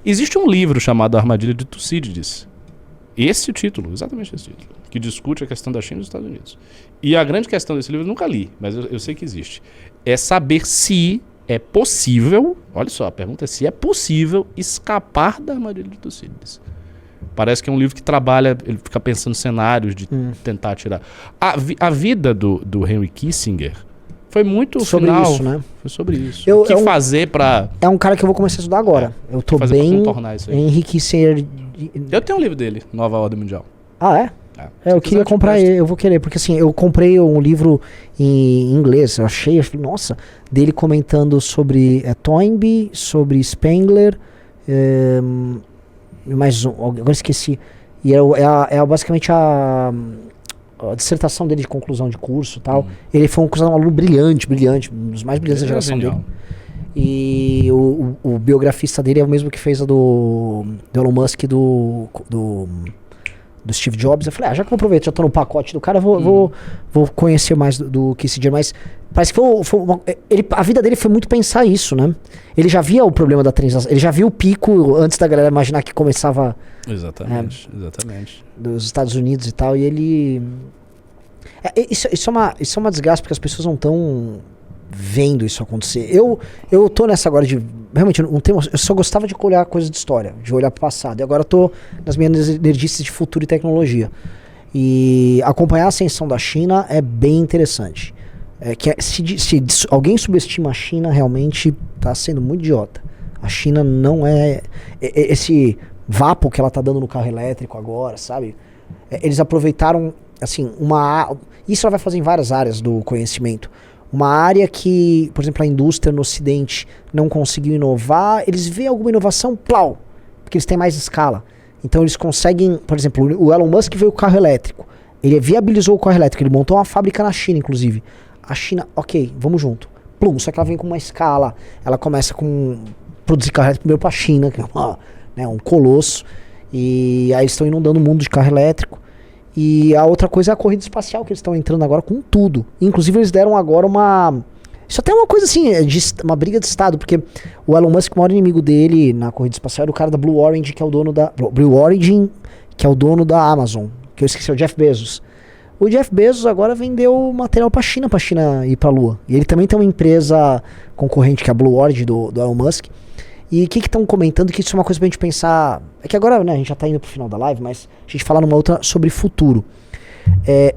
Existe um livro chamado A Armadilha de Tucídides. Esse título, exatamente esse título, que discute a questão da China e dos Estados Unidos. E a grande questão desse livro eu nunca li, mas eu sei que existe. É saber se é possível, olha só, a pergunta é se é possível escapar da armadilha de Tucídides. Parece que é um livro que trabalha, ele fica pensando cenários de tentar tirar. A vida do Henry Kissinger foi muito sobre final, isso, né? Foi sobre isso. O que fazer pra... É um cara que eu vou começar a estudar agora. Eu tô bem Henry Kissinger. Eu tenho um livro dele, Nova Ordem Mundial. Ah, é? Eu queria comprar ele, eu vou querer, porque assim, eu comprei um livro em inglês, eu falei, nossa, dele comentando sobre Toynbee, sobre Spengler, mais um, agora esqueci, e é basicamente a dissertação dele de conclusão de curso e tal. Ele foi um aluno brilhante, um dos mais brilhantes da geração dele. E o biografista dele é o mesmo que fez a do Elon Musk e do Steve Jobs. Eu falei, já que eu vou aproveitar, já tô no pacote do cara, vou conhecer mais do Kissinger, mas parece que a vida dele foi muito pensar isso, né? Ele já via o problema da transição, ele já viu o pico antes da galera imaginar que começava... Exatamente. Dos Estados Unidos e tal, e ele... Isso é uma desgraça, porque as pessoas não estão vendo isso acontecer. Eu tô nessa agora de... Realmente, eu só gostava de olhar coisas de história, de olhar pro passado. E agora eu tô nas minhas energias de futuro e tecnologia. E acompanhar a ascensão da China é bem interessante. Se alguém subestima a China, realmente tá sendo muito idiota. A China não é... Esse vapo que ela tá dando no carro elétrico agora, sabe? Eles aproveitaram, assim, isso ela vai fazer em várias áreas do conhecimento. Uma área que, por exemplo, a indústria no Ocidente não conseguiu inovar, eles veem alguma inovação, porque eles têm mais escala. Então eles conseguem, por exemplo, o Elon Musk veio com o carro elétrico. Ele viabilizou o carro elétrico, ele montou uma fábrica na China, inclusive. A China, ok, vamos junto. Só que ela vem com uma escala, ela começa com produzir carro elétrico primeiro pra China, que é um colosso. E aí eles estão inundando o mundo de carro elétrico. E a outra coisa é a corrida espacial, que eles estão entrando agora com tudo. Inclusive eles deram agora isso até é uma coisa assim, uma briga de estado, porque o Elon Musk, o maior inimigo dele na corrida espacial era o cara da Blue Origin, que é o dono da... Blue Origin, que é o dono da Amazon, que eu esqueci, é o Jeff Bezos. O Jeff Bezos agora vendeu material pra China ir pra Lua. E ele também tem uma empresa concorrente, que é a Blue Origin do Elon Musk. E o que estão comentando, que isso é uma coisa pra gente pensar... É que agora, né, a gente já tá indo pro final da live, mas a gente fala numa outra sobre futuro.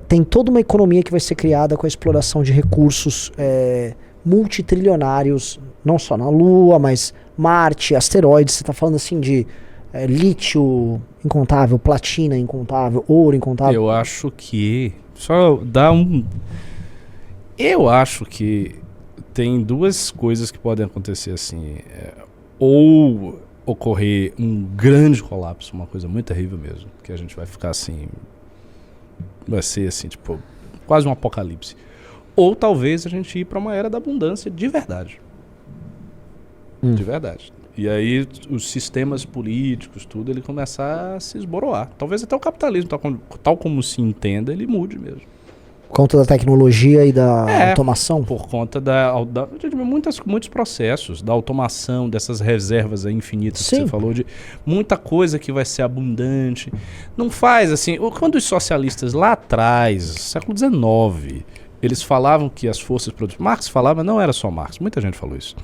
Tem toda uma economia que vai ser criada com a exploração de recursos multitrilionários, não só na Lua, mas Marte, asteroides. Você tá falando assim de lítio incontável, platina incontável, ouro incontável. Eu acho que... Só dá Eu acho que tem duas coisas que podem acontecer assim... Ou ocorrer um grande colapso, uma coisa muito terrível mesmo, que a gente vai ficar assim, vai ser assim, tipo, quase um apocalipse. Ou talvez a gente ir para uma era da abundância de verdade. De verdade. E aí os sistemas políticos, tudo, ele começar a se esboroar. Talvez até o capitalismo, tal como se entenda, ele mude mesmo. Por conta da tecnologia e da automação? Por conta de muitos processos, da automação, dessas reservas infinitas que você falou, de muita coisa que vai ser abundante. Não faz assim... Quando os socialistas lá atrás, século XIX, eles falavam que as forças produtivas... Marx falava, não era só Marx, muita gente falou isso.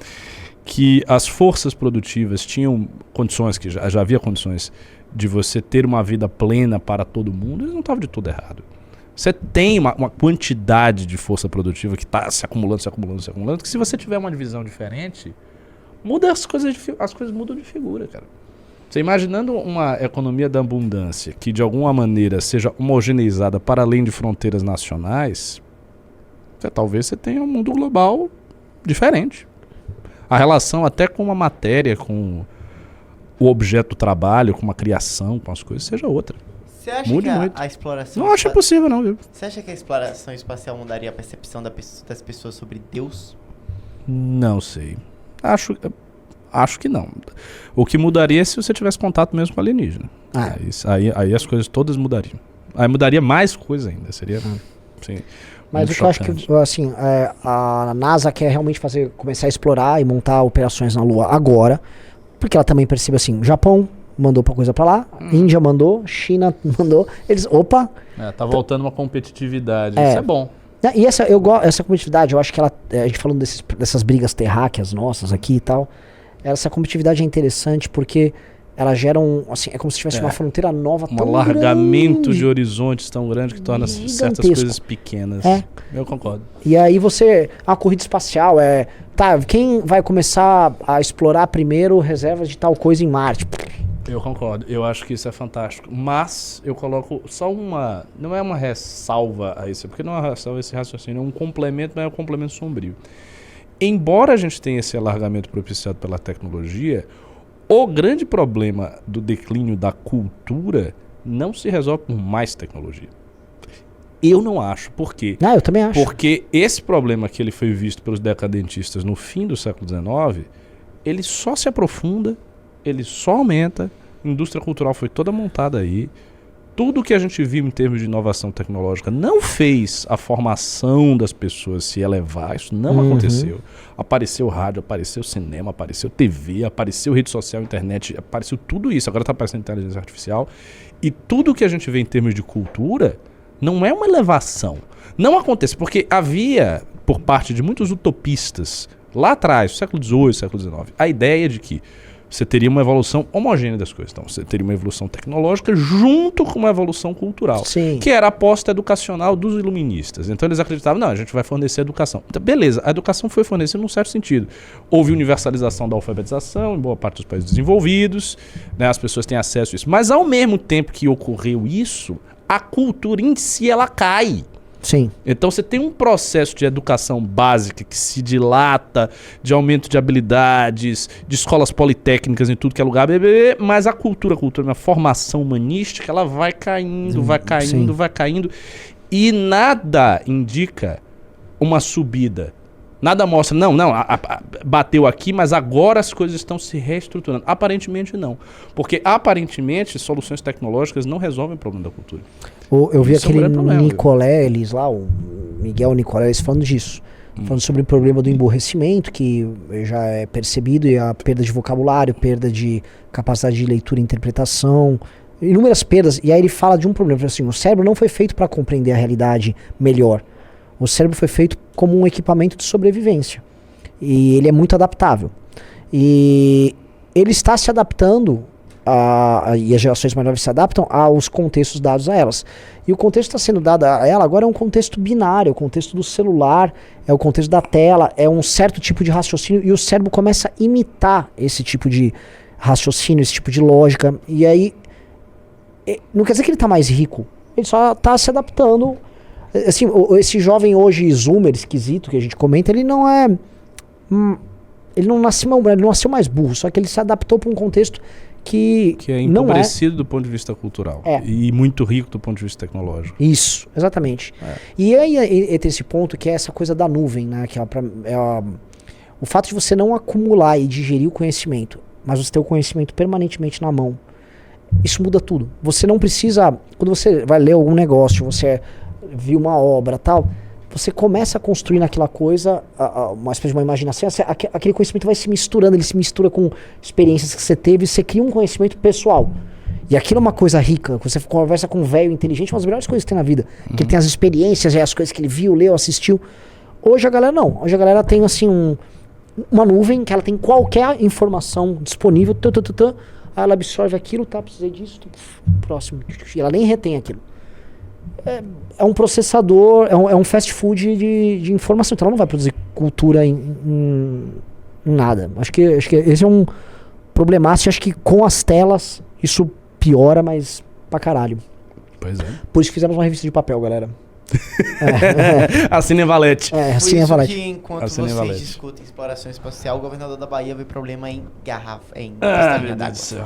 Que as forças produtivas tinham condições, que já havia condições de você ter uma vida plena para todo mundo, eles não estavam de tudo errado. Você tem uma quantidade de força produtiva que está se acumulando, que se você tiver uma divisão diferente, muda as coisas mudam de figura, cara. Você imaginando uma economia da abundância que de alguma maneira seja homogeneizada para além de fronteiras nacionais, talvez você tenha um mundo global diferente. A relação até com uma matéria, com o objeto do trabalho, com uma criação, com as coisas, seja outra. Você acha que a exploração... Não acho impossível, não, viu? Você acha que a exploração espacial mudaria a percepção das pessoas sobre Deus? Não sei. Acho que não. O que mudaria é se você tivesse contato mesmo com alienígena. Aí as coisas todas mudariam. Aí mudaria mais coisa ainda. Seria... Sim, mas o que eu acho que, assim, a NASA quer realmente começar a explorar e montar operações na Lua agora. Porque ela também percebe assim, Japão mandou coisa pra lá, Índia mandou, China mandou, eles, opa... tá voltando uma competitividade, isso é bom. E essa competitividade, eu acho que ela, a gente falando dessas brigas terráqueas nossas aqui e tal, essa competitividade é interessante porque ela gera assim, é como se tivesse uma fronteira nova tão grande. Um alargamento de horizontes tão grande que torna certas coisas pequenas. Eu concordo. E aí a corrida espacial quem vai começar a explorar primeiro reservas de tal coisa em Marte? Eu concordo, eu acho que isso é fantástico, mas eu coloco só não é uma ressalva a isso, porque não é uma ressalva a esse raciocínio, é um complemento, mas é um complemento sombrio. Embora a gente tenha esse alargamento propiciado pela tecnologia, o grande problema do declínio da cultura não se resolve por mais tecnologia. Eu não acho, por quê? Eu também acho. Porque esse problema que ele foi visto pelos decadentistas no fim do século XIX, ele só se aprofunda, ele só aumenta, a indústria cultural foi toda montada aí, tudo que a gente viu em termos de inovação tecnológica não fez a formação das pessoas se elevar, isso não aconteceu. Apareceu rádio, apareceu cinema, apareceu TV, apareceu rede social, internet, apareceu tudo isso, agora está aparecendo inteligência artificial, e tudo que a gente vê em termos de cultura não é uma elevação. Não acontece, porque havia, por parte de muitos utopistas, lá atrás, século XVIII, século XIX, a ideia de que você teria uma evolução homogênea das coisas. Então, você teria uma evolução tecnológica junto com uma evolução cultural. Sim. Que era a aposta educacional dos iluministas. Então, eles acreditavam, não, a gente vai fornecer educação. Então, beleza, a educação foi fornecida num certo sentido. Houve universalização da alfabetização em boa parte dos países desenvolvidos, né, as pessoas têm acesso a isso. Mas, ao mesmo tempo que ocorreu isso, a cultura em si, ela cai. Sim. Então você tem um processo de educação básica que se dilata, de aumento de habilidades, de escolas politécnicas em tudo que é lugar, mas a cultura, a formação humanística, ela vai caindo, vai caindo, e nada indica uma subida. Nada mostra, bateu aqui, mas agora as coisas estão se reestruturando. Aparentemente não. Porque aparentemente soluções tecnológicas não resolvem o problema da cultura. Eu vi aquele Nicoleles lá, o Miguel Nicoleles falando disso. Falando sobre o problema do emburrecimento, que já é percebido, e a perda de vocabulário, perda de capacidade de leitura e interpretação, inúmeras perdas. E aí ele fala de um problema, assim, o cérebro não foi feito para compreender a realidade melhor. O cérebro foi feito como um equipamento de sobrevivência. E ele é muito adaptável. E ele está se adaptando, e as gerações mais novas se adaptam aos contextos dados a elas. E o contexto que está sendo dado a ela agora é um contexto binário, é o contexto do celular, é o contexto da tela, é um certo tipo de raciocínio, e o cérebro começa a imitar esse tipo de raciocínio, esse tipo de lógica. E aí, não quer dizer que ele está mais rico, ele só está se adaptando. Assim, esse jovem hoje zoomer esquisito que a gente comenta, ele não é... ele não nasceu mais burro, só que ele se adaptou para um contexto que é empobrecido do ponto de vista cultural e muito rico do ponto de vista tecnológico. Isso, exatamente. E aí entra esse ponto que é essa coisa da nuvem, né? Que o fato de você não acumular e digerir o conhecimento, mas você ter o conhecimento permanentemente na mão, isso muda tudo. Você não precisa... Quando você vai ler algum negócio, você viu uma obra tal, você começa a construir naquela coisa uma espécie de uma imaginação, aquele conhecimento vai se misturando, ele se mistura com experiências que você teve, você cria um conhecimento pessoal. E aquilo é uma coisa rica, você conversa com um velho inteligente, uma das melhores coisas que tem na vida, que ele tem as experiências, as coisas que ele viu, leu, assistiu. Hoje a galera não, hoje a galera tem assim uma nuvem que ela tem qualquer informação disponível, aí ela absorve aquilo, precisei disso, próximo, e ela nem retém aquilo. É um processador, é um fast food de informação, então ela não vai produzir cultura em nada. Acho que esse é um problemático, acho que com as telas isso piora, mas pra caralho. Pois é. Por isso que fizemos uma revista de papel, galera. Assinem Valete. Assinem Valete. Enquanto vocês discutem exploração espacial, o governador da Bahia vê problema em Meu Deus do céu.